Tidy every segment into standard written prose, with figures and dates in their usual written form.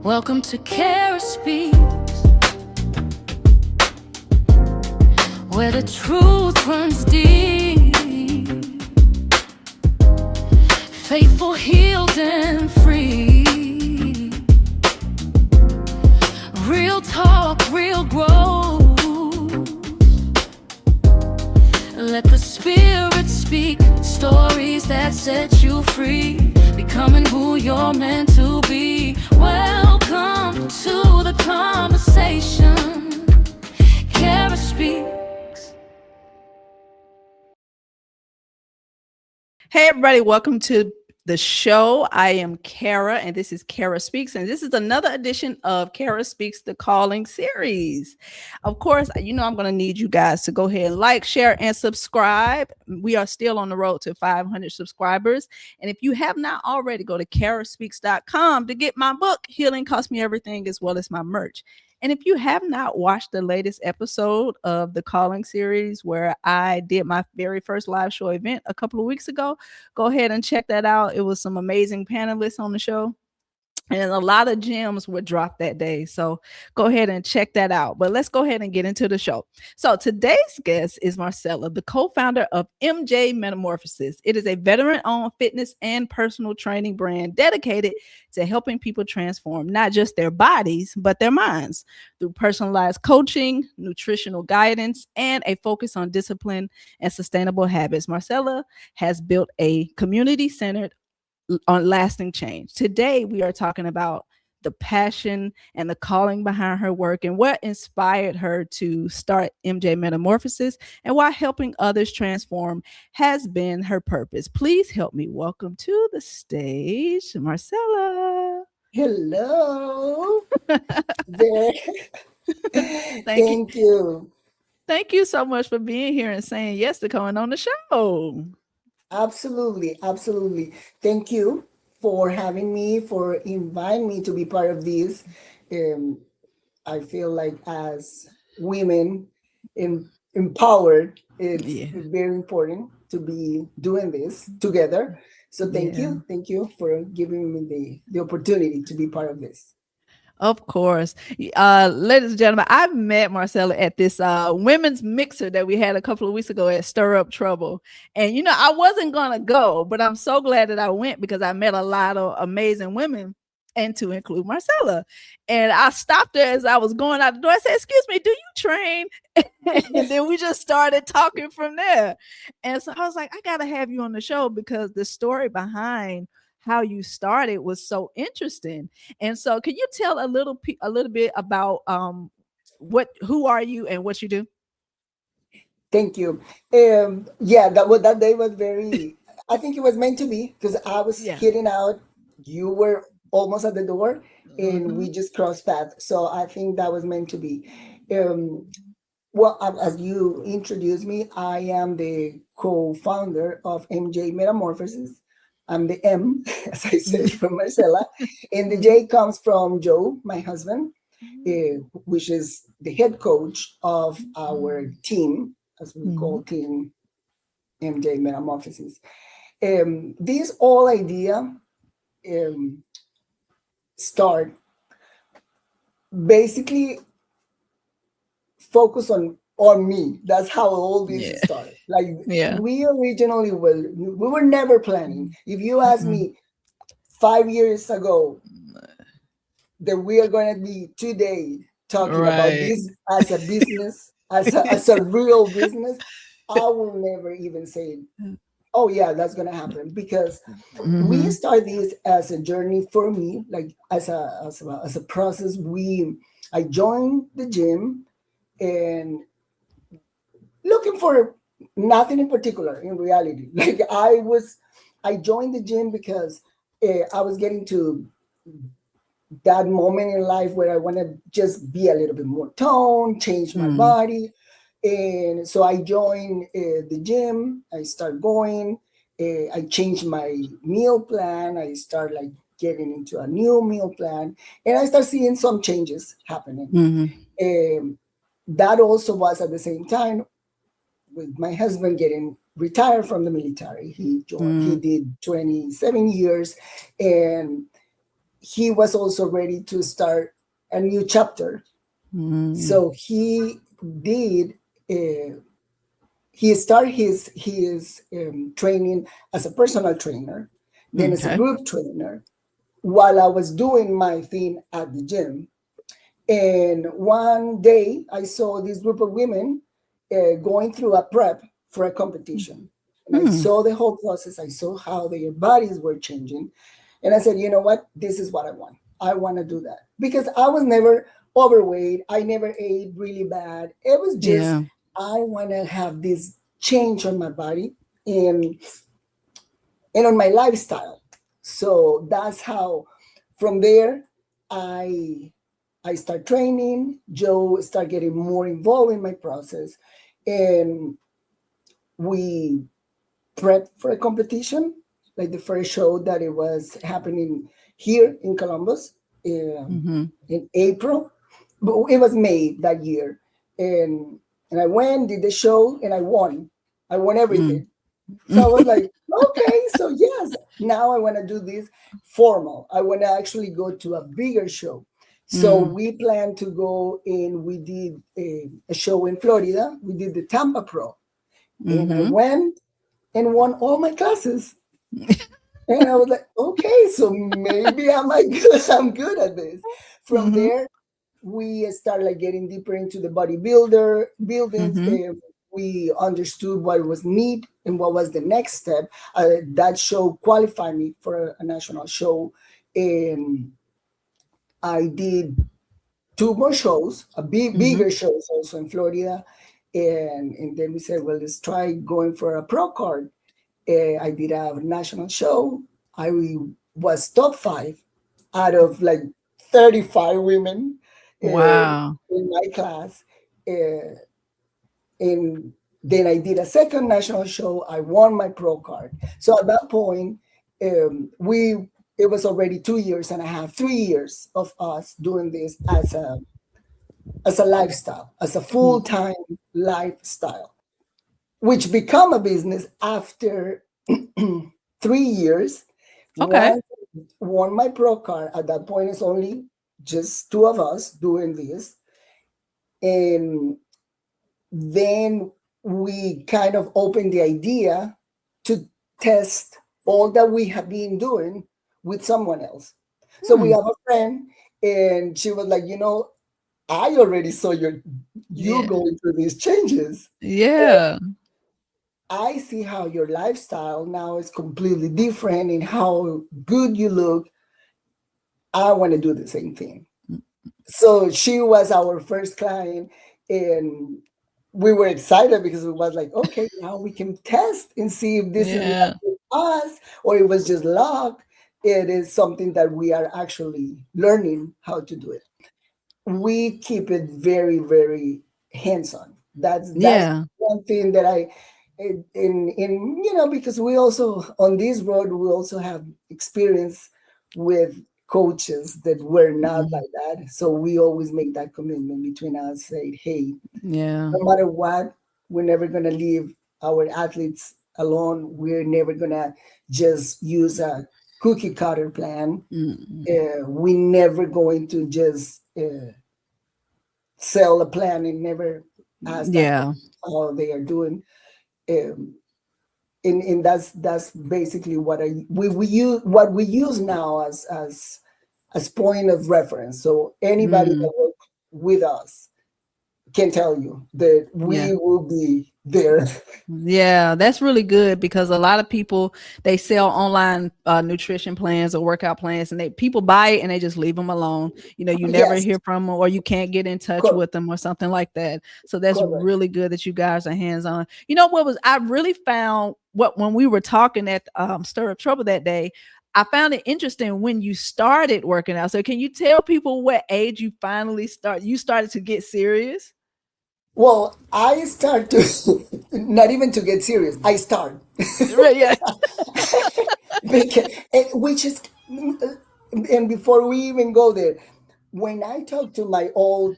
Welcome to Kerah Speaks, where the truth runs deep. Faithful, healed, and free. Real talk, real growth. Let the Spirit speak. Stories that set you free. Becoming who you're meant to be. Welcome to the conversation. Kerah Speaks. Hey everybody, welcome to the show. I am Kerah and this is Kerah Speaks, and this is another edition of Kerah Speaks, the Calling series. Of course, I'm going to need you guys to go ahead and like, share, and subscribe. We are still on the road to 500 subscribers. And if you have not already, go to kerahspeaks.com to get my book, Healing Cost Me Everything, as well as my merch. And if you have not watched the latest episode of the Calling series, where I did my very first live show event a couple of weeks ago, go ahead and check that out. It was some amazing panelists on the show, and a lot of gems were dropped that day. So go ahead and check that out. But let's go ahead and get into the show. So today's guest is Marcela, the co-founder of MJ Metamorphosis. It is a veteran-owned fitness and personal training brand dedicated to helping people transform not just their bodies, but their minds through personalized coaching, nutritional guidance, and a focus on discipline and sustainable habits. Marcela has built a community-centered on lasting change. Today, we are talking about the passion and the calling behind her work and what inspired her to start MJ Metamorphosis and why helping others transform has been her purpose. Please help me welcome to the stage, Marcela. Hello. There. Thank you. Thank you. Thank you so much for being here and saying yes to coming on the show. Absolutely. Absolutely. Thank you for having me, for inviting me to be part of this. Um, I feel like as women empowered, it's Yeah. very important to be doing this together. So thank Yeah. you. Thank you for giving me the opportunity to be part of this. Of course. Ladies and gentlemen, I met Marcela at this women's mixer that we had a couple of weeks ago at Stir Up Trouble. And, I wasn't going to go, but I'm so glad that I went because I met a lot of amazing women, and to include Marcela. And I stopped her as I was going out the door. I said, "Excuse me, do you train?" And then we just started talking from there. And so I was like, I got to have you on the show because the story behind how you started was so interesting. And so, can you tell a little bit about who are you and what you do? Thank you. Yeah, that day was very. I think it was meant to be because I was Yeah. heading out. You were almost at the door, and Mm-hmm. we just crossed paths. So I think that was meant to be. Um, well, as you introduced me, I am the co-founder of MJ Metamorphosis. I'm the M, as I said, from Marcela, and the Mm-hmm. J comes from Joe, my husband, which is the head coach of our team, as we Mm-hmm. call Team MJ Metamorphosis. This whole idea um, start basically focus on me. That's how all this Yeah. started. Like Yeah. we originally we were never planning. If you ask Mm-mm. me 5 years ago that we are going to be today talking about Right. this as a business, as a real business, I will never even say, oh yeah, that's going to happen, because we Mm-hmm. start this as a journey for me, like as a process. I joined the gym and looking for nothing in particular in reality. Like I joined the gym because I was getting to that moment in life where I want to just be a little bit more toned, change my Mm. body. And so I joined the gym. I start going. I changed my meal plan. I start like getting into a new meal plan, and I start seeing some changes happening. Mm-hmm. Um, that also was at the same time with my husband getting retired from the military. He Mm. did 27 years, and he was also ready to start a new chapter. Mm. So did uh, he started his training as a personal trainer, then as a Okay. group trainer, while I was doing my thing at the gym. And one day I saw this group of women going through a prep for a competition. And I Mm. saw the whole process. I saw how their bodies were changing. And I said, you know what? This is what I want. I want to do that. Because I was never overweight. I never ate really bad. It was just, Yeah. I want to have this change on my body and, and on my lifestyle. So that's how, from there, I I start training. Joe start getting more involved in my process, and we prep for a competition. Like the first show that it was happening here in Columbus Mm-hmm. in April, but it was May that year, and I went, did the show, and I won. I won Mm. everything. So I was like, okay, so yes, now I want to do this formal. I want to actually go to a bigger show. So Mm. we plan to go in. We did a show in Florida. We did the Tampa Pro, and I Mm-hmm. went and won all my classes. And I was like, okay, so maybe I'm like good. I'm good at this. From Mm-hmm. there, we started like getting deeper into the bodybuilder buildings. Mm-hmm. We understood what was need and what was the next step. That show qualified me for a national show, and I did two more shows, Mm-hmm. bigger shows also in Florida, and then we said, well, let's try going for a pro card. I did a national show. I was top five out of like 35 women Wow. in my class. Uh, and then I did a second national show. I won my pro card. So at that point, we it was already 2 years and a half, 3 years of us doing this as a lifestyle, as a Mm. full-time lifestyle, which become a business after 3 years. Okay. Once I won my pro card, at that point it's only just two of us doing this. And then we kind of opened the idea to test all that we have been doing with someone else. So we Hmm. have a friend, and she was like, I already saw you Yeah. going through these changes. Yeah. I see how your lifestyle now is completely different and how good you look. I want to do the same thing. So she was our first client, and we were excited because it was like, okay, now we can test and see if this is Yeah. not us or it was just luck. It is something that we are actually learning how to do it. We keep it very, very hands-on. That's Yeah. one thing that I in because we also on this road we also have experience with coaches that were not Mhm. like that. So we always make that commitment between us, say, hey, Yeah. no matter what, we're never gonna leave our athletes alone. We're never gonna just use a cookie cutter plan. Mm. We never going to just sell a plan and never ask that Yeah. how they are doing. Um, and that's basically what we use now as point of reference. So anybody Mm. that work with us can tell you that Yeah. we will be there. Yeah, that's really good because a lot of people they sell online nutrition plans or workout plans, and they people buy it and they just leave them alone. You never Yes, hear from them or you can't get in touch correct, with them or something like that. So that's correct. really good that you guys are hands on. You know what was I really found what when we were talking at Stir Up Trouble that day. I found it interesting when you started working out. So can you tell people what age you started to get serious? Well, I start to not even to get serious. I start Right, yeah. because, which is, and before we even go there, when I talk to my old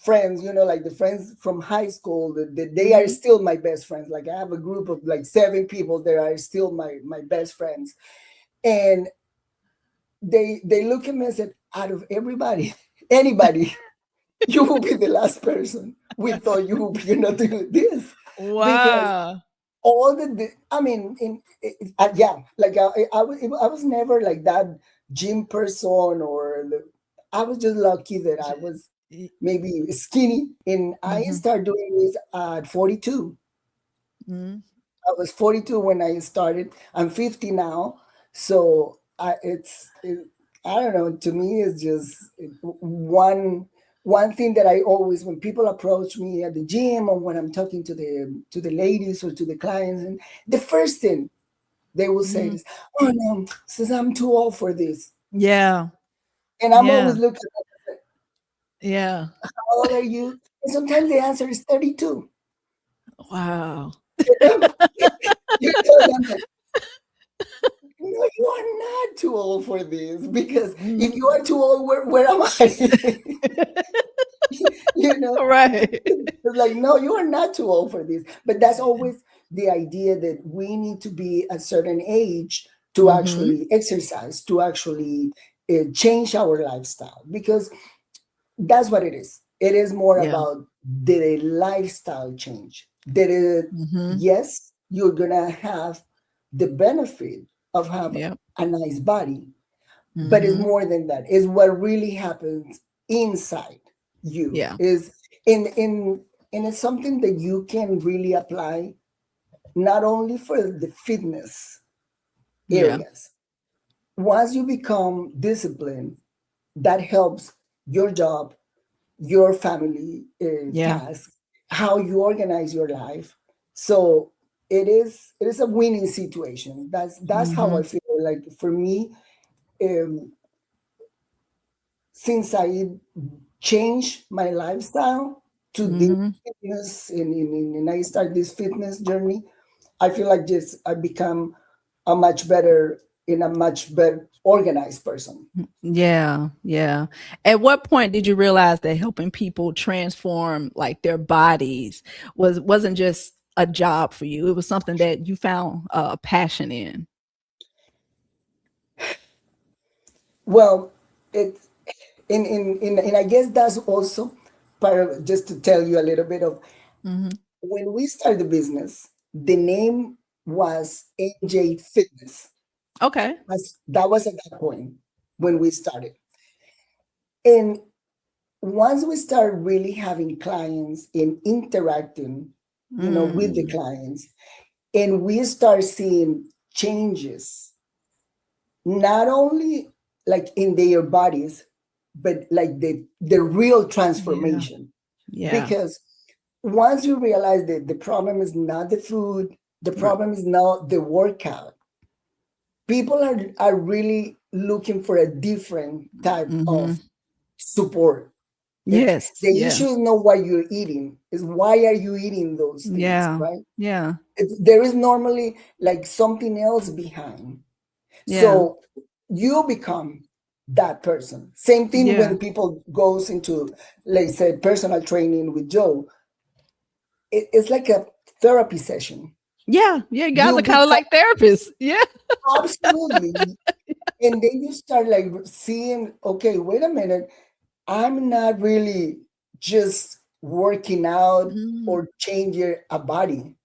friends, like the friends from high school, that they are Mhm. still my best friends. Like I have a group of like 7 people that are still my best friends, and they look at me and said, out of everybody, anybody, you will be the last person. We thought you would be not doing this because Wow. all I mean, yeah, like I was never like that gym person I was just lucky that I was maybe skinny, and I Mm-hmm. started doing this at 42. Mm-hmm. I was 42 when I started. I'm 50 now. So I don't know, to me it's just one thing that I always, when people approach me at the gym or when I'm talking to the ladies or to the clients, and the first thing they will say is, "Oh no, says I'm too old for this." Yeah. And I'm Yeah. always looking, Yeah. "How old are you?" And sometimes the answer is 32. Wow. You tell them, no, you are not too old for this, because if you Mhm. are too old, where am I? You know, Right. it's like, no, you are not too old for this. But that's always the idea that we need to be a certain age to Mhm. actually exercise, to actually change our lifestyle, because that's what it is. It is more Yeah. about the lifestyle change. That is, Mhm. yes, you're gonna have the benefit of have Yep. a nice body, but it's Mhm. more than that. It's what really happens inside you. Yeah. Is in and it's something that you can really apply not only for the fitness Yeah. areas. Once you become disciplined, that helps your job, your family Yeah. task, how you organize your life. So it is a winning situation. That's how I Mhm. feel. Like for me, um, since I changed my lifestyle to this Mhm. fitness, and I start this fitness journey, I feel like just I become a much better organized person. Yeah. Yeah. At what point did you realize that helping people transform like their bodies wasn't just a job for you? It was something that you found a passion in. Well, it and I guess that's also part of, just to tell you a little bit of, Mhm. when we started the business, the name was NJ Fitness. Okay. That was at that point when we started. And once we start really having clients and interacting, with the Mm. clients, and we start seeing changes, not only like in their bodies, but like the real Yeah. transformation. Yeah. Because once you realize that the problem is not the food, the Right. problem is not the workout, people are really looking for a different type of Mhm. support. Yes. The Yeah. issue is not what you're eating, is why are you eating those things, Yeah. right? Yeah. There is normally like something else behind. Yeah. So you become that person. Same thing Yeah. when people goes into, like say, personal training with Joe. It's like a therapy session. Yeah. Yeah. You guys You are kind of become, like therapists. Yeah. absolutely, and then you start like seeing, okay, wait a minute, I'm not really just working out Mm. or changing a body.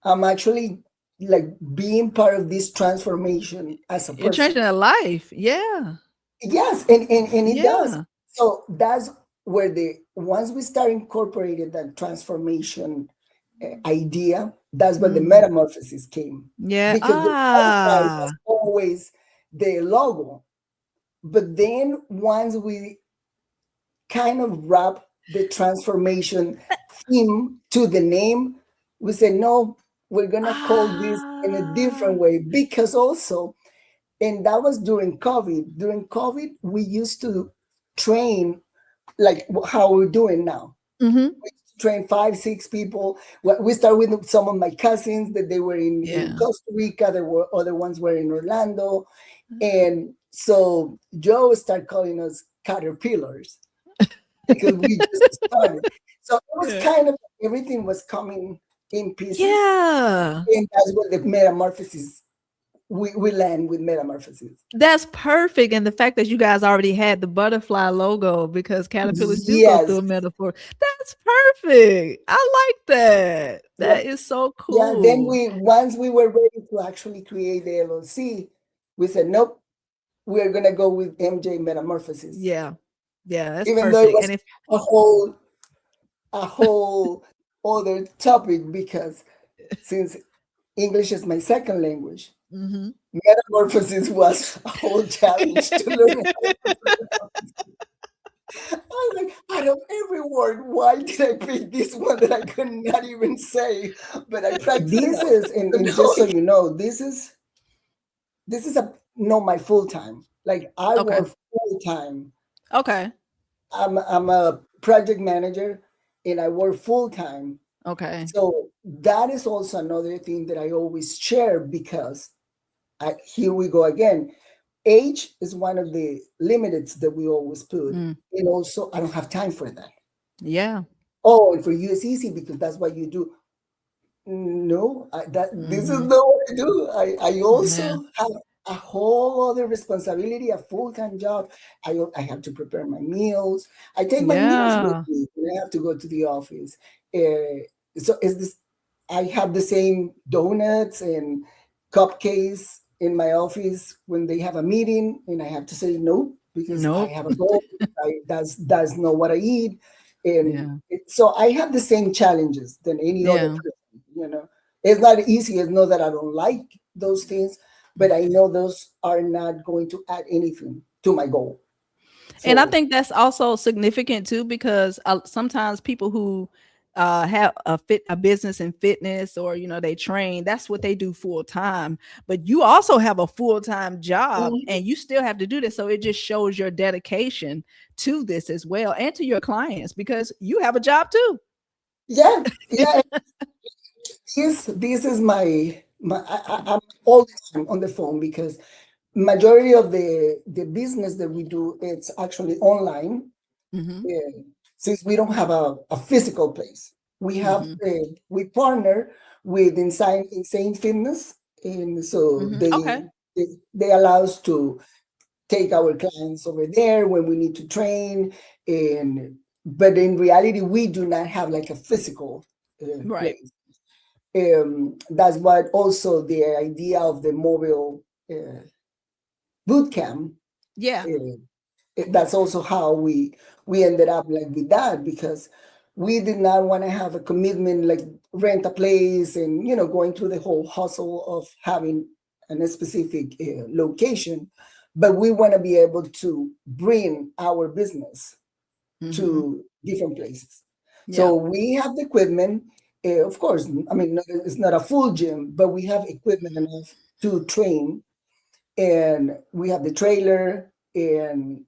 I'm actually like being part of this transformation as a You're changing person. their life. Yeah. Yes, and it does. Yeah. So that's where the once we start incorporating that transformation idea, that's where the Mm. metamorphosis came. Yeah. Because the butterfly was Ah. always the logo. But then once we kind of wrap the transformation theme to the name, we say, no, we're gonna call this in a Ah. different way, because also, and that was during COVID. During COVID, we used to train like how we're doing now. Mhm. We used to train 5, 6 people. We started with some of my cousins that they were in Yeah. Costa Rica. There were other ones were in Orlando, and so Joe started calling us caterpillars because we just started. So it was Yeah. kind of, everything was coming in pieces, Yeah. and that's where the metamorphosis we land with Metamorphosis. That's perfect. And the fact that you guys already had the butterfly logo because caterpillars do go through Yes. a metaphor. That's perfect. I like that. Yeah. That is so Yeah. Then cool. once we were ready to actually create the LLC, we said, nope, we're gonna go with MJ Metamorphosis. Yeah. Yeah, that's Even though it perfect. was And if a whole other topic, because since English is my second language, Mhm. Metamorphosis was a whole challenge to learn. I was like, out of every word, why did I pick this one that I could not even say? But I practiced. This is, and just so you know, this is a no my full time. Like I okay. work full time. Okay. I'm a project manager, and I work full time. Okay. So that is also another thing that I always share, because here we go again. Age is one of the limits that we always put. Mm. And also, I don't have time for that. Yeah. Oh, and for you it's easy because that's what you do. No, this is Mhm. not what I do. I Yeah. also have a whole other responsibility, a full-time job. I have to prepare my meals. I take my meals with Yeah. me when I have to go to the office. So is this I have the same donuts and cupcakes in my office when they have a meeting, and I have to say no because I Nope. have a goal. That's not what I eat. And Yeah. so I have the same challenges than any other Yeah. person, It's not easy. It's not that I don't like those things, but I know those are not going to add anything to my goal. And I So think that's also significant too, because sometimes people who have a business in fitness, or they train, that's what they do full time. But you also have a full time job, mhm, and you still have to do this. So it just shows your dedication to this as well, and to your clients, because you have a job too. yeah, yeah. This is I'm all the time on the phone, because majority of the business that we do, it's actually online. Hmm. uh, since we don't have a physical place, Hmm. we partner with Insane Fitness, and so Hmm. they Okay. they, they allow us to take our clients over there when we need to train. And but in reality, we do not have like a physical Right. place. That's what also the idea of the mobile boot camp. Yeah. uh, that's also how we ended up like with that, because we did not want to have a commitment like rent a place and going through the whole hustle of having a specific location, but we want to be able to bring our business Hmm. to different places. Yeah. So we have the equipment. Of course, I mean, it's not a full gym, but we have equipment enough to train, and we have the trailer, and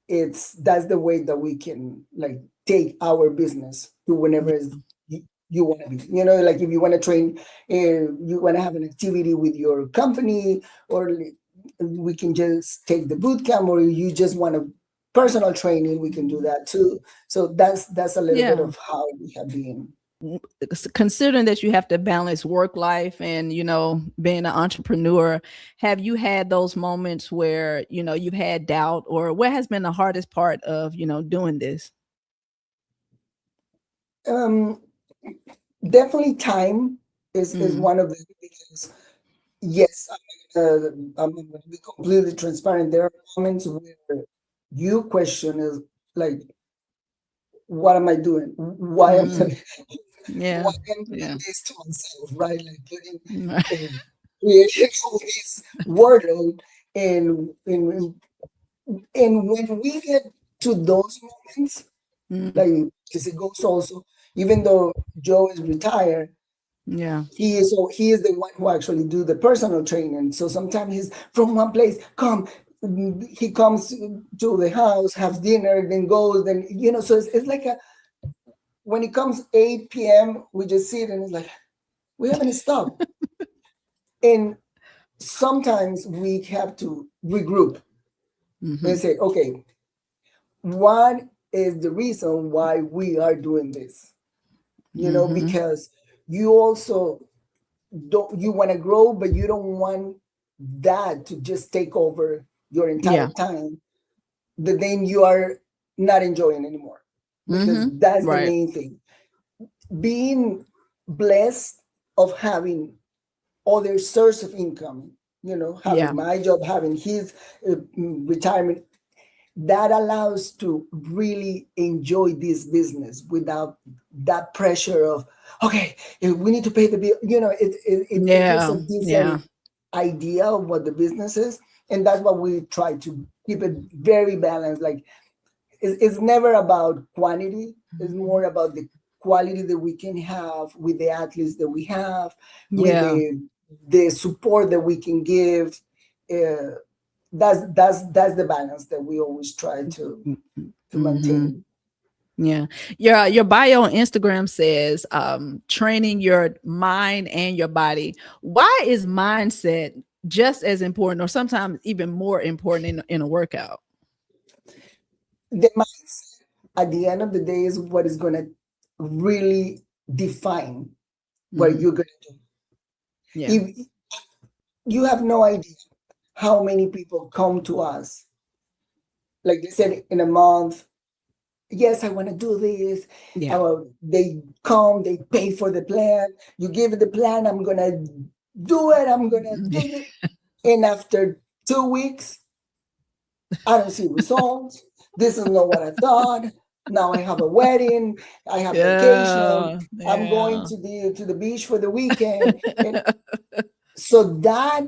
that's the way that we can like take our business to whenever you want to be. Like if you want to train, you want to have an activity with your company, or we can just take the boot camp, or you just want a personal training, we can do that too. So that's a little bit Yeah. of how we have been. Considering that you have to balance work life and being an entrepreneur, have you had those moments where you've had doubt, or what has been the hardest part of doing this? Um, Definitely time is Mm, one of the, because yes, I'm going to be completely transparent. There are moments where you question is like, what am I doing? Why am mm, I, yeah. why am I doing Yeah. this to myself? Right? Like putting Mm. uh, creating all this workload, and and when we get to those moments, Mm, like because it goes also, even though Joe is retired, yeah. he is the one who actually do the personal training. So sometimes he's from one place, he comes to the house, has dinner, then goes, then so it's like when it comes 8 p.m., we just sit and it's like we haven't stopped. And sometimes we have to regroup and Hmm. say, okay, what is the reason why we are doing this? Hmm. Because you also don't, you want to grow, but you don't want that to just take over your entire Yeah. time, then you are not enjoying anymore, because that's the Right. main thing. Being blessed of having other source of income, Yeah. having my job, having his retirement, that allows to really enjoy this business without that pressure of, okay, we need to pay the bill. It gives Yeah. a Yeah. different idea of what the business is, and that's what we try to keep it very balanced. Like, it's never about quantity, it's more about the quality that we can have with the athletes that we have, with Yeah. the support that we can give. uh, that's the balance that we always try to Mm-hmm. maintain. Yeah. Your bio on Instagram says training your mind and your body. Why is mindset just as important or sometimes even more important in a workout? The mindset at the end of the day is what is going to really define what Hmm. you're going to do. Yeah. If you have no idea how many people come to us, like they said, in a month, yes, I want to do this. Yeah. They come, they pay for the plan. You give it the plan, I'm going to do it. I'm going to do it. And after 2 weeks, I don't see results. This is not what I thought. Now I have a wedding. I have vacation. Yeah. I'm going Yeah. to the beach for the weekend. And so that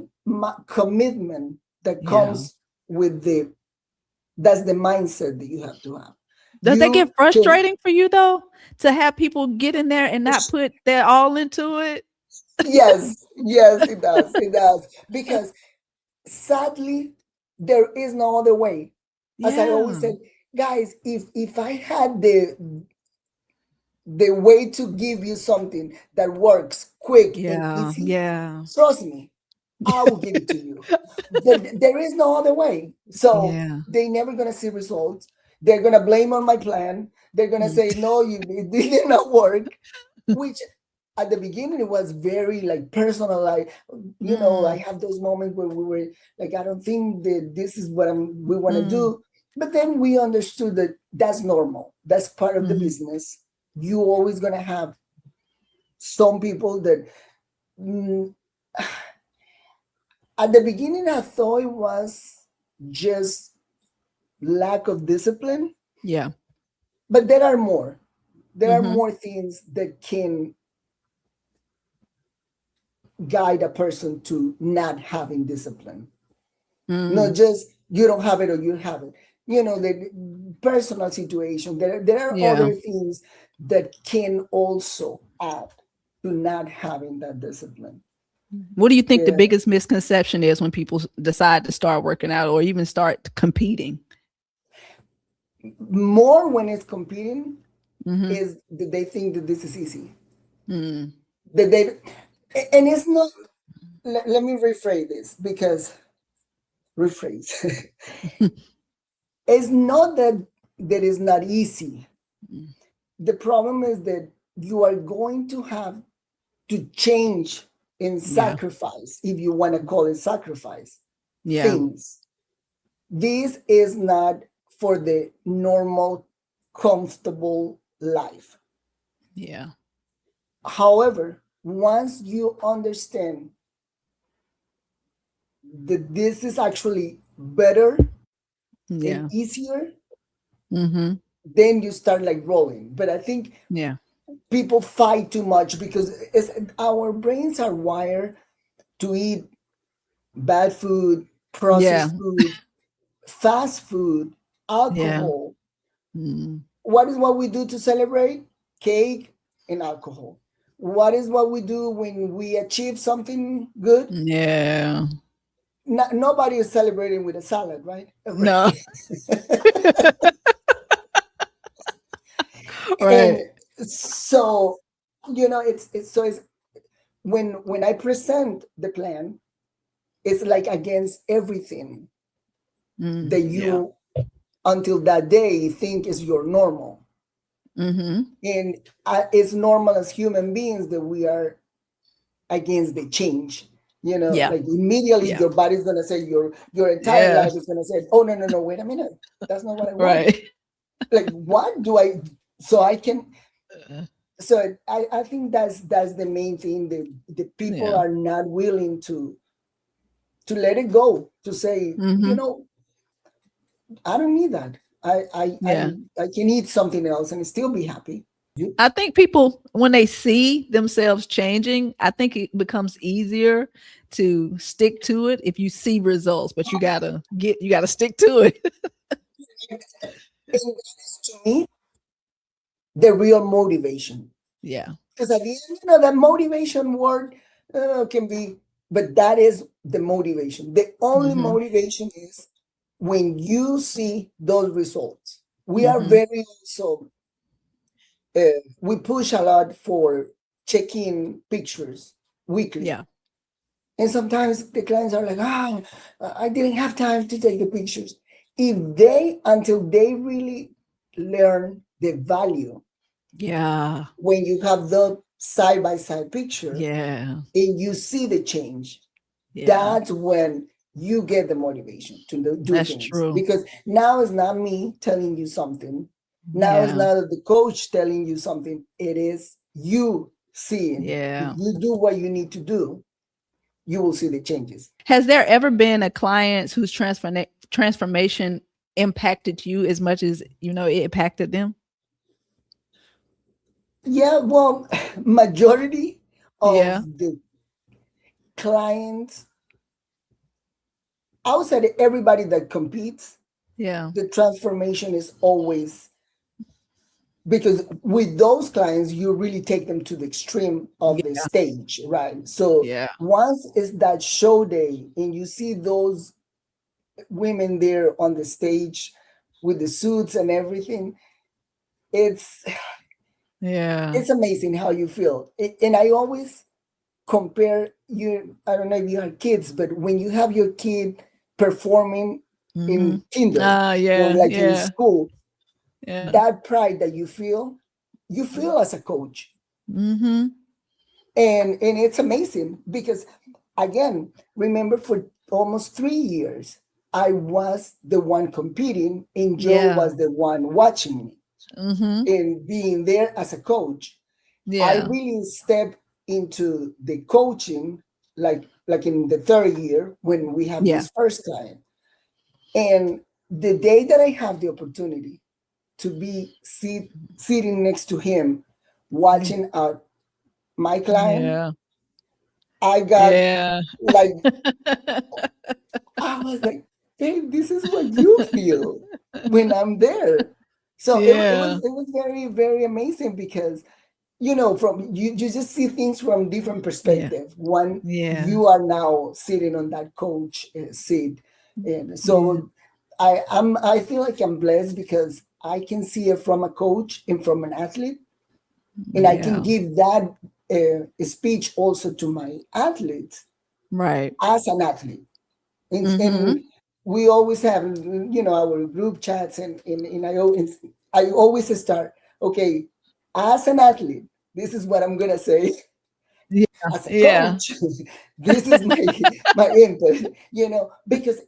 commitment that Yeah. comes with that's the mindset that you have to have. Does that get You can, frustrating for you though? To have people get in there and not put their all into it? yes, yes, it does. It does. Because sadly, there is no other way. As I always Yeah. said, guys, if I had the way to give you something that works quick and Yeah. easy, Yeah. trust me, I will give it to you. There is no other way. So Yeah. they're never gonna see results. They're gonna blame on my plan. They're gonna Mm. say, no, it did not work, which at the beginning it was very like personal. Like, I Mm. have those moments where we were like, I don't think that this is what we want to Mm. do. But then we understood that that's normal. That's part of the Mhm. business. You always gonna have some people that mm, at the beginning I thought it was just lack of discipline, Yeah. but there are more. There are Mhm. more things that can guide a person to not having discipline. Not Mm. just you don't have it or you have it. The personal situation. There are Yeah. other things that can also add to not having that discipline. What do you think the Yeah. biggest misconception is when people decide to start working out or even start competing? More when it's competing Mhm. is that they think that this is easy. Mm. That they and it's not. Let me rephrase this because rephrase. It's not that is not easy. The problem is that you are going to have to change and Yeah. sacrifice, if you want to call it sacrifice, Yeah. things. This is not for the normal, comfortable life. Yeah. However, once you understand that this is actually better and Yeah. easier, Mhm. then you start like rolling. But I think Yeah. people fight too much because our brains are wired to eat bad food, Yeah. processed food, fast food, Yeah. alcohol. Mm. What is what we do to celebrate? Cake and alcohol. What is what we do when we achieve something good? Yeah. Nobody is celebrating with a salad, right? No. And Right. so, it's when I present the plan, it's like against everything Mm. that Yeah. you until that day think is your normal. Mhm. And it's normal as human beings that we are against the change. Yeah. like immediately Yeah. your body's gonna say, your entire Yeah. life is gonna say, oh no, no, no, wait a minute, that's not what I want. Right. Like, what do I, so I can, Uh, so I think that's the main thing. The people Yeah. are not willing to let it go, to say, Hmm. I don't need that. Yeah. I can eat something else and still be happy. You, I think people, when they see themselves changing, I think it becomes easier to stick to it if you see results, but you gotta stick to it. and that is to me the real motivation. Yeah. Because at the end, that motivation word can be, but that is the motivation. The only Hmm. motivation is when you see those results. We are Hmm. very also, we push a lot for checking pictures weekly. Yeah. And sometimes the clients are like, I didn't have time to take the pictures. Until they really learn the value, Yeah. when you have the side by side picture Yeah. and you see the change, Yeah. that's when you get the motivation to do That's things. true. Because now it's not me telling you something. Now it's Yeah. not the coach telling you something. It is you seeing. If Yeah. you do what you need to do, you will see the changes. Has there ever been a client whose transformation impacted you as much as it impacted them? Yeah, well, majority of Yeah. the clients, outside everybody that competes, Yeah. the transformation is always, because with those clients you really take them to the extreme of the Yeah. stage, right? So Yeah. once it's that show day and you see those women there on the stage with the suits and everything, it's Yeah. it's amazing how you feel. And I always compare you, I don't know if you have kids, but when you have your kid performing Mhm. in kinder Ah, or yeah, like in yeah, school, yeah. that pride that you feel as a coach. Mhm. And it's amazing because, again, remember, for almost 3 years I was the one competing and Joe Yeah. was the one watching me Mhm. and being there as a coach. I Yeah. really stepped into the coaching, like in the third year when we have Yeah. this first client. And the day that I have the opportunity to be sitting next to him Mm. watching my client, Yeah. I got Yeah. like, I was like, hey, this is what you feel when I'm there. So Yeah. it was very, very amazing because, from you just see things from different Yeah. perspective. One, Yeah. you are now sitting on that coach seat. And Yeah. so I feel like I'm blessed because I can see it from a coach and from an athlete, and I can Yeah. give that speech also to my athletes Right. as an athlete. And Mhm. we always have, our group chats, and I always start, okay, as an athlete, this is what I'm gonna say. Yeah. As a Yeah. coach, this is my input, because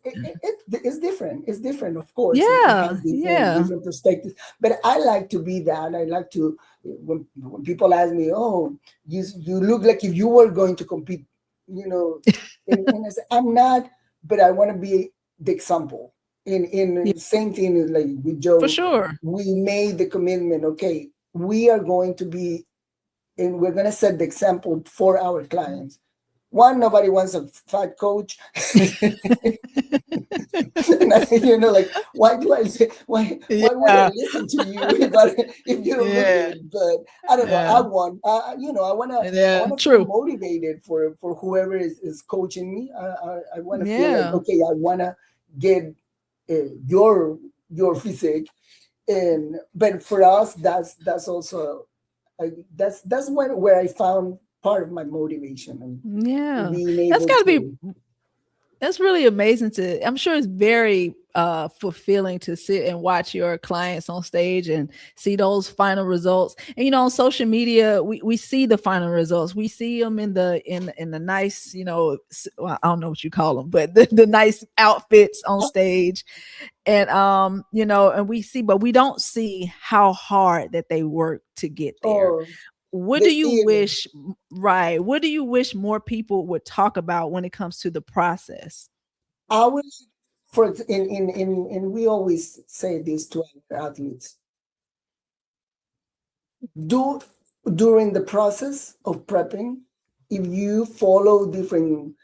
it's different. It's different, of course. It Yeah. has different Yeah. different perspectives. But I like to be that. I like to, when people ask me, oh, you look like if you were going to compete, you know, and I say, I'm not, but I want to be the example. Yeah. In same thing is like with For Joe, sure. we made the commitment. Okay, we are going to be, and we're going to set the example for our clients. One, nobody wants a fat coach. And like, why do I say, why would I Yeah. listen to you if you don't look Yeah. good? But I don't know. Yeah. I Yeah. wanna feel True. motivated for whoever is coaching me. I wanna feel like, Yeah. okay, I wanna get your physique. And but for us, that's also, that's where I found part of my motivation and Yeah. being That's able got to be to. That's really amazing to I'm sure it's very fulfilling to sit and watch your clients on stage and see those final results. And on social media, we see the final results. We see them in the nice, well, I don't know what you call them, but the nice outfits on stage. And and we see, but we don't see how hard that they work to get there. Or What the do you theater. wish right? What do you wish more people would talk about when it comes to the process? I would, and we always say this to our athletes: do during the process of prepping, if you follow different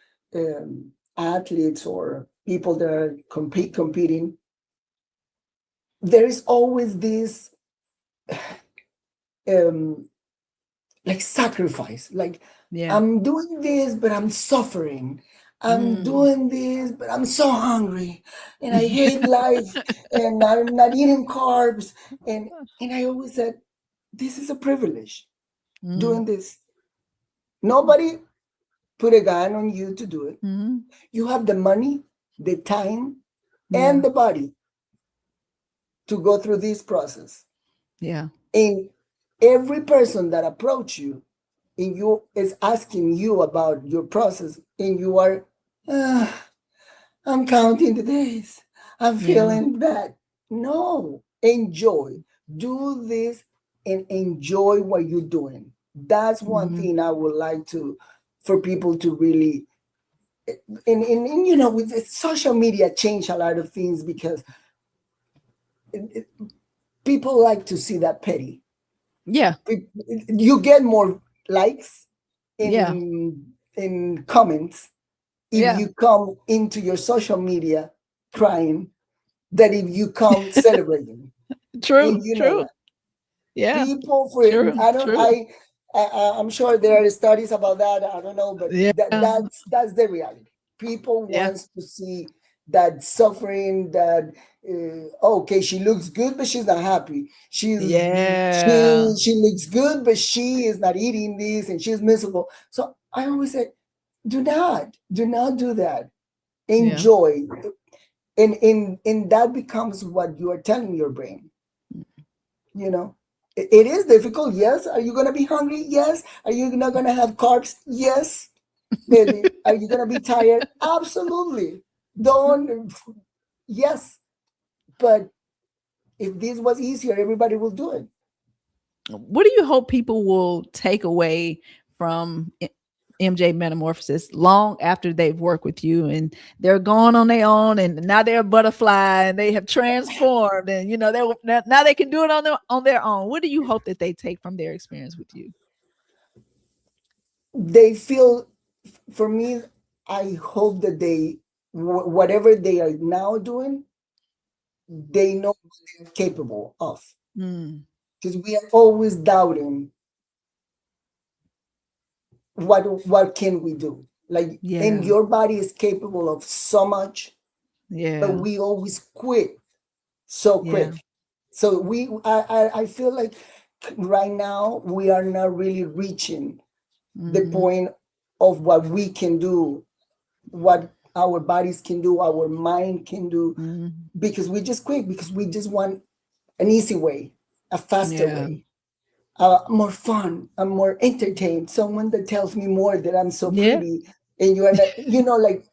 athletes or people that are competing, there is always this um, like sacrifice. Like, Yeah. I'm doing this, but I'm suffering. I'm Mm. doing this, but I'm so hungry, and I hate life, and I'm not eating carbs. And I always said, this is a privilege Mm. doing this. Nobody put a gun on you to do it. Mhm. You have the money, the time, and Yeah. the body to go through this process. Yeah. And every person that approach you and you is asking you about your process, and you are, "Ah, I'm counting the days. I'm Yeah. feeling bad." No, enjoy. Do this and enjoy what you're doing. That's one Mhm. thing I would like to for people to really, and with social media change a lot of things, because people like to see that petty. Yeah. You get more likes Yeah. in comments if Yeah. you come into your social media crying than if you come celebrating. And True. you know True. that Yeah. people for True. I don't True. I'm sure there are studies about that. I don't know, but Yeah. that's the reality. People Yeah. wants to see that suffering. That okay, she looks good, but she's not happy. Yeah. She looks good, but she is not eating this, and she's miserable. So I always say, do not do that. Yeah. Enjoy, and that becomes what you are telling your brain. you know it is difficult, yes. Are you going to be hungry? Yes. Are you not going to have carbs? Yes. And are you going to be tired? Absolutely. Don't. Yes. But if this was easier, everybody will do it. What do you hope people will take away from MJ Metamorphosis long after they've worked with you and they're gone on their own and now they're a butterfly and they have transformed and now they can do it on their own. What do you hope that they take from their experience with you? They feel, for me, I hope that whatever they are now doing, they know what they're capable of, Mm, because we are always doubting what can we do. Like, and yeah. your body is capable of so much, but Yeah. we always quit so Yeah. quick. So I feel like right now we are not really reaching the Mhm. point of what we can do, what our bodies can do, our mind can do, Mhm. because we just quit, because we just want an easy way, a faster Yeah. way, more fun, I'm more entertained, someone that tells me more that I'm so Yeah. pretty, and you are not, like,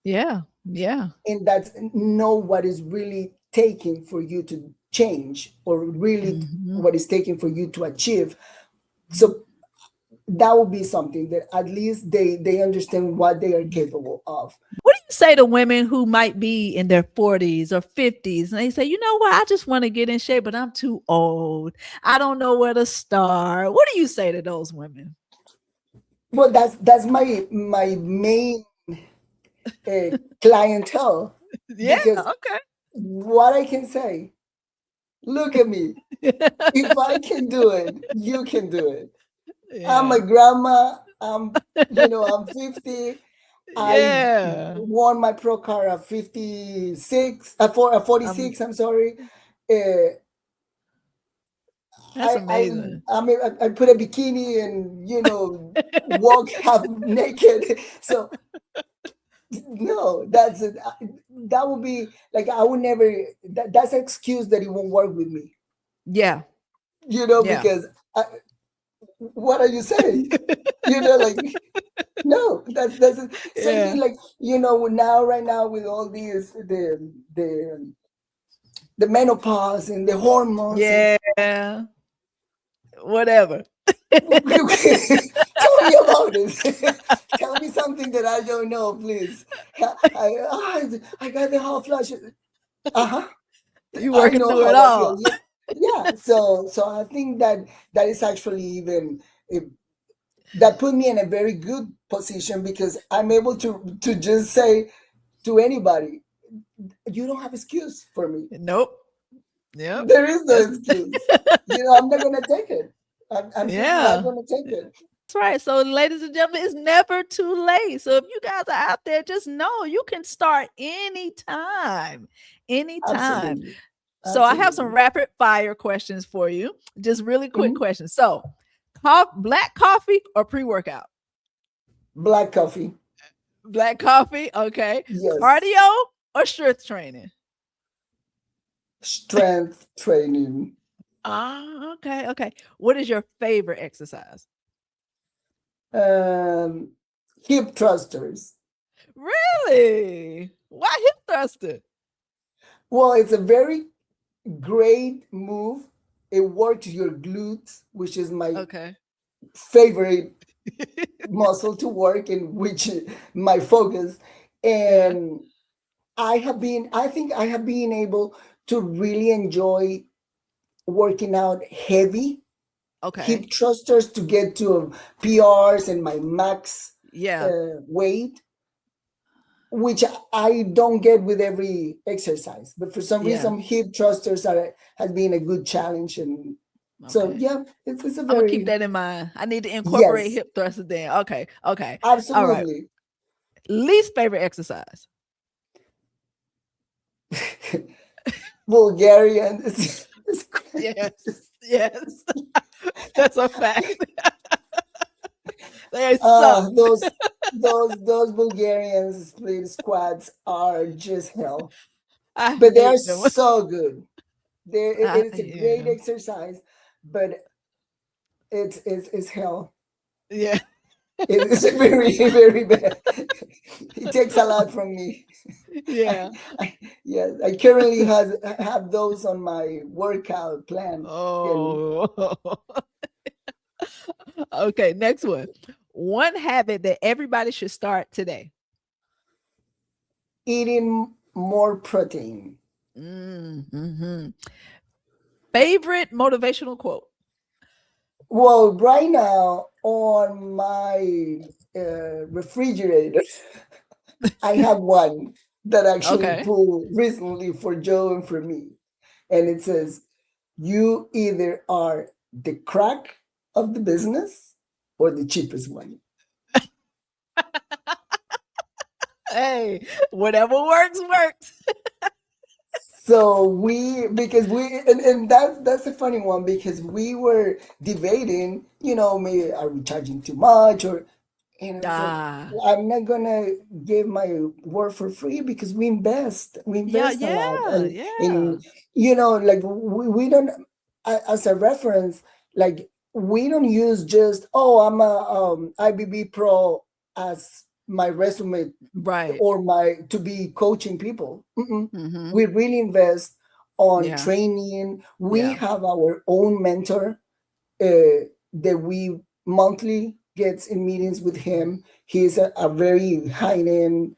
Yeah. Yeah. and that's know what is really taking for you to change, or really Mhm. what is taking for you to achieve. So that would be something that at least they understand what they are capable of. What do you say to women who might be in their 40s or 50s and they say, you know what, I just want to get in shape, but I'm too old. I don't know where to start. What do you say to those women? Well, that's my main uh, clientele, Yeah, because okay. what I can say, look at me. If I can do it, you can do it. I'm Yeah. a grandma. I'm 50. I Yeah. won my pro car at 56, at Um, 46. I'm sorry. Uh, that's amazing. I put a bikini and walk half naked. So No, that's it. That would be like I would never. That's an excuse that it won't work with me. Yeah. Yeah. Because I, what are you saying? Like no, that's it. Same Yeah. thing. Like now, right now, with all these the menopause and the hormones and Yeah. Whatever. tell me about it. Tell me something that I don't know, please. I got the hot flash. Uh-huh. You I working know through how it that all. feels. Yeah. Yeah. So I think that is actually even that put me in a very good position because I'm able to just say to anybody, you don't have excuse for me. Nope. Yep. There is no That's excuse. I'm not gonna take it. I'm just not yeah. gonna take it. That's right. So, ladies and gentlemen, it's never too late. So, if you guys are out there, just know you can start anytime. Anytime. Absolutely. So, I have some Absolutely. rapid fire questions for you. Just really quick Mhm. questions. So, black coffee or pre workout? Black coffee. Black coffee. Okay. Yes. Cardio or strength training? Strength training. Ah, okay. Okay. What is your favorite exercise? Um, hip thrusters. Really? Why hip thruster? Well, it's a very great move. It works your glutes, which is my Okay. favorite muscle to work and which my focus. Yeah. And I think I have been able to really enjoy working out heavy Okay. hip thrusters to get to PRs and my max Yeah. weight, which I don't get with every exercise. But for some Yeah. reason, hip thrusters has been a good challenge, and so Okay. yeah, it's a I'm gonna keep very that in mind. I need to incorporate yes, hip thrusters then. Okay. Okay. All right. absolutely. Least favorite exercise. Bulgarian Yes. Yes. That's a fact. They suck. those Bulgarian split squats are just hell, I but they are hate them. so good. It is a great Yeah. exercise, but it's hell. Yeah. It is very very bad. It takes a lot from me. I, Yeah. yes, I currently have those on my workout plan, and Oh. Okay. Next one. One habit that everybody should start today. eating more protein. Mm-hmm. Favorite motivational quote. Well, right now on my refrigerator, I have one that actually Okay. pulled recently for Joe and for me, and it says, "You either are the crack of the business or the cheapest one." Hey, whatever works, works. So because and that's a funny one because we were debating, maybe are we charging too much or and I said, Ah, I'm not gonna give my work for free because we yeah, invest a lot yeah, and yeah. in like we don't as a reference, like we don't use just I'm a IBB pro as my resume Right. or my to be coaching people. Mm-mm. Mm-hmm. We really invest on Yeah, training. We yeah. have our own mentor that we monthly gets in meetings with him. He's a very high end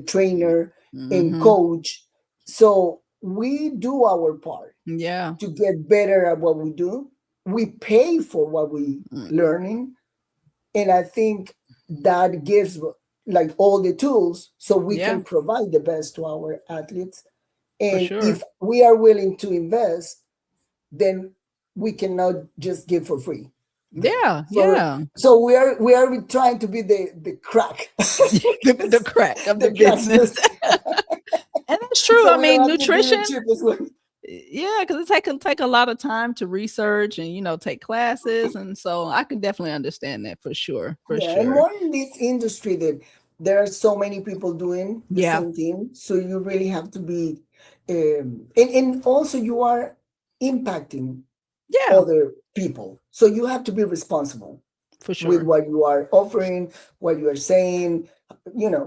trainer and Mm-hmm. coach. So we do our part Yeah. to get better at what we do. We pay for what we Mm, learning, and I think that gives like all the tools so we yeah, can provide the best to our athletes. for And sure. if we are willing to invest, then we cannot just give for free. Yeah, So yeah. we are trying to be the crack. The crack of the The cracks. business. And that's true. I So we mean, don't have to be the nutrition. cheapest one. Yeah, because it take a lot of time to research and take classes, and so I can definitely understand that for sure, for Yeah, and sure. more in this industry that there are so many people doing the Yeah. same thing. So you really have to be, and also you are impacting Yeah, other people. So you have to be responsible for with sure. what you are offering, what you are saying,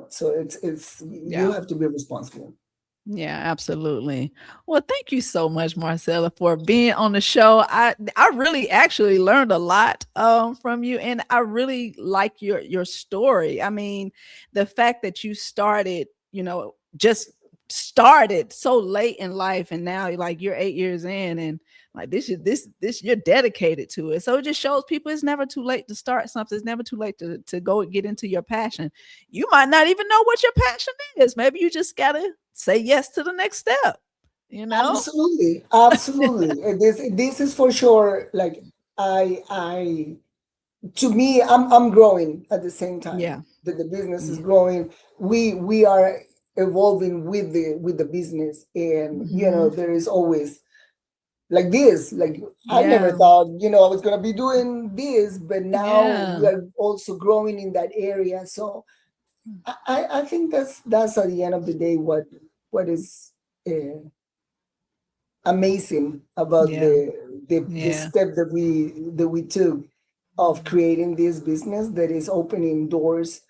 so it's you Yeah. have to be responsible. Yeah, absolutely. Well, thank you so much, Marcela, for being on the show. I really actually learned a lot from you, and I really like your story. I mean, the fact that you started, just started so late in life, and now like you're 8 years in, and like this you're dedicated to it. So it just shows people it's never too late to start something. It's never too late to go get into your passion. You might not even know what your passion is. Maybe you just gotta say yes to the next step, you know? Absolutely, absolutely. And this is for sure. Like I to me, I'm growing at the same time Yeah. that the business is Yeah. growing. We are evolving with the business, and Hmm. there is always like this. Like I never Yeah. thought I was gonna be doing this, but now we Yeah. are also growing in that area. So I think that's at the end of the day what is uh, amazing about Yeah. the Yeah. step that we took of creating this business that is opening doors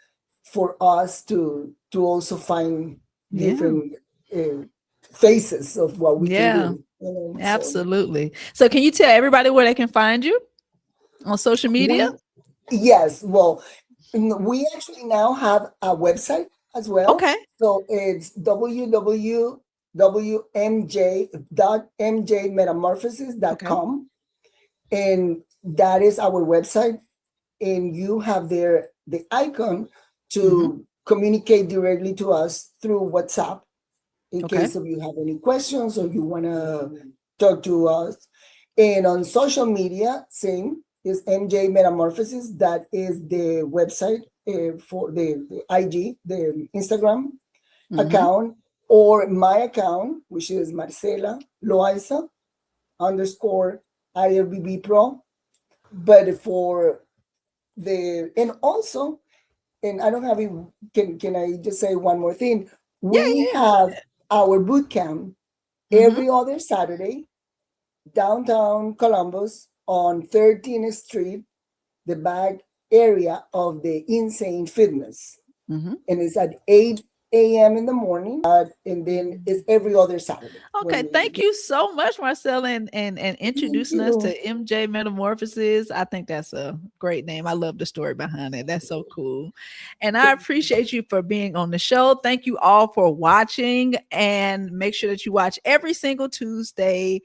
for us to also find Yeah. different uh, faces of what we can Yeah. do. So Absolutely. So can you tell everybody where they can find you on social media? we yes, well, we actually now have a website as well. Okay. So it's Okay. www.mjmetamorphosis.com, and that is our website. And you have there the icon Hmm. to communicate directly to us through WhatsApp in Okay. case of you have any questions or you want to talk to us. And on social media, same is MJ Metamorphosis. That is the website for the IG, the Instagram Hmm. account, or my account, which is Marcela Loaiza underscore IFBB Pro. But for and also, and I don't have it, can I just say one more thing? Yeah. We Yeah. have our boot camp Hmm. every other Saturday, downtown Columbus on 13th Street, the back area of the Insane Fitness. Hmm. And it's at 8 a.m. in the morning. And then it's every other Saturday Okay, when we thank you so much, Marcella, and thank introducing us you. to MJ Metamorphosis. I think that's a great name. I love the story behind it. That's so cool. And I appreciate you for being on the show. Thank you all for watching. And make sure that you watch every single Tuesday.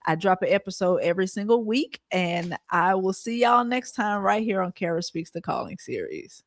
I drop an episode every single week. And I will see y'all next time right here on Kerah Speaks the Calling series.